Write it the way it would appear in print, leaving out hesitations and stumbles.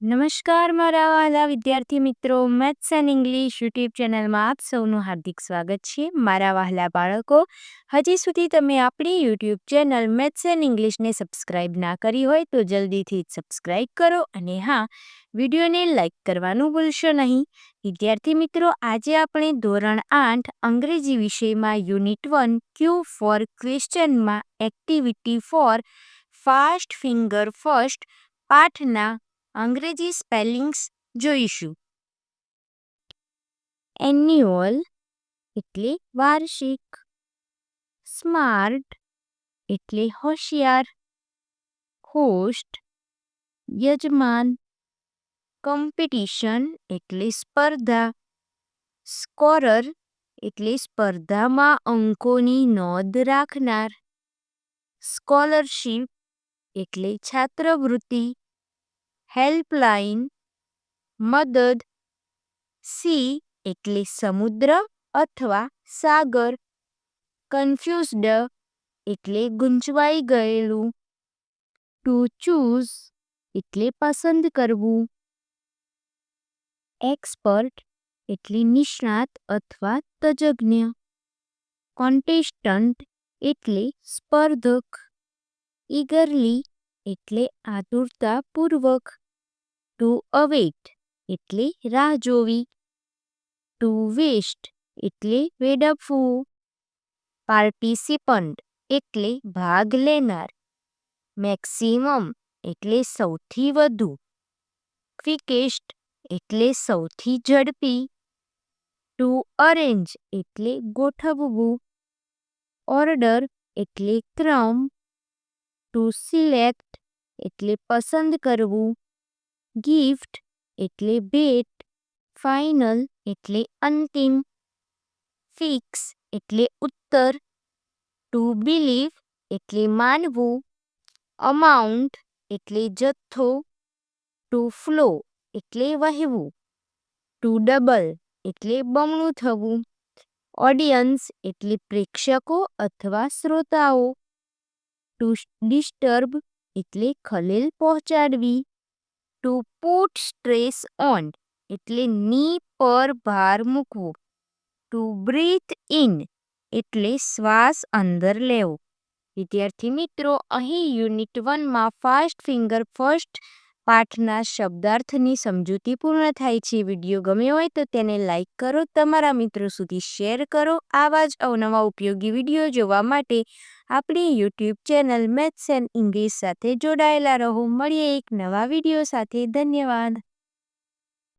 નમસ્કાર મારા વહાલા વિદ્યાર્થી મિત્રો, મેથ્સ એન્ડ ઇંગ્લિશ યુટ્યુબ ચેનલમાં આપ સૌનું હાર્દિક સ્વાગત છે. મારા વહાલા બાળકો, હજી સુધી તમે આપણી યુટ્યુબ ચેનલ મેથ્સ એન્ડ ઇંગ્લિશને સબસ્ક્રાઇબ ના કરી હોય તો જલ્દીથી સબસ્ક્રાઇબ કરો અને હા, વિડીયોને લાઇક કરવાનું ભૂલશો નહીં. વિદ્યાર્થી મિત્રો, આજે આપણે ધોરણ 8 અંગ્રેજી વિષયમાં યુનિટ 1 ક્યુ ફોર ક્વેશ્ચનમાં activity four fast finger first પાઠના અંગ્રેજી સ્પેલિંગ્સ જોઈશું. એન્યુઅલ એટલે વાર્ષિક, સ્માર્ટ એટલે હોશિયાર, હોસ્ટ યજમાન, કોમ્પિટિશન એટલે સ્પર્ધા, સ્કોરર એટલે સ્પર્ધામાં અંકોની નોંધ રાખનાર, સ્કોલરશીપ એટલે છાત્રવૃત્તિ, હેલ્પલાઇન મદદ, સી એટલે સમુદ્ર અથવા સાગર, કન્ફ્યુઝડ એટલે ગૂંચવાઈ ગયેલું, ટુ ચૂઝ એટલે પસંદ કરવું, એક્સપર્ટ એટલે નિષ્ણાત અથવા તજજ્ઞ, કોન્ટેસ્ટન્ટ એટલે સ્પર્ધક, ઈગરલી એટલે આતુરતાપૂર્વક, ટુ અવેઇટ એટલે રાહ જોવી, ટુ વેસ્ટ એટલે વેડફવું, પાર્ટિસિપન્ટ એટલે ભાગ લેનાર, મેક્સિમમ એટલે સૌથી વધુ, ક્વિકેસ્ટ એટલે સૌથી ઝડપી, ટુ અરેન્જ એટલે ગોઠવવું, ઓર્ડર એટલે ક્રમ, ટુ સિલેક્ટ એટલે પસંદ કરવું, ગિફ્ટ એટલે ભેટ, ફાઇનલ એટલે અંતિમ, ફિક્સ એટલે ઉત્તર, ટુ બિલીવ એટલે માનવું, અમાઉન્ટ એટલે જથ્થો, ટુ ફ્લો એટલે વહેવું, ટુ ડબલ એટલે બમણું થવું, ઓડિયન્સ એટલે પ્રેક્ષકો અથવા શ્રોતાઓ, ટુ ડિસ્ટર્બ એટલે ખલેલ પહોંચાડવી, ટુ પુટ સ્ટ્રેસ ઓન એટલે ની પર ભાર મૂકવો, ટુ બ્રીથ ઇન એટલે શ્વાસ અંદર લેવો. વિદ્યાર્થી મિત્રો, અહીં યુનિટ 1માં ફાસ્ટ ફિંગર ફર્સ્ટ પાઠના શબ્દાર્થની સમજૂતી પૂર્ણ થાય છે. વિડીયો ગમ્યો હોય તો તેને લાઇક કરો, તમારા મિત્રો સુધી શેર કરો. આવા જ અવનવા ઉપયોગી વિડીયો જોવા માટે આપણી YouTube channel maths and English સાથે જોડાયેલા રહો. મળીએ એક નવા વિડીયો સાથે. ધન્યવાદ.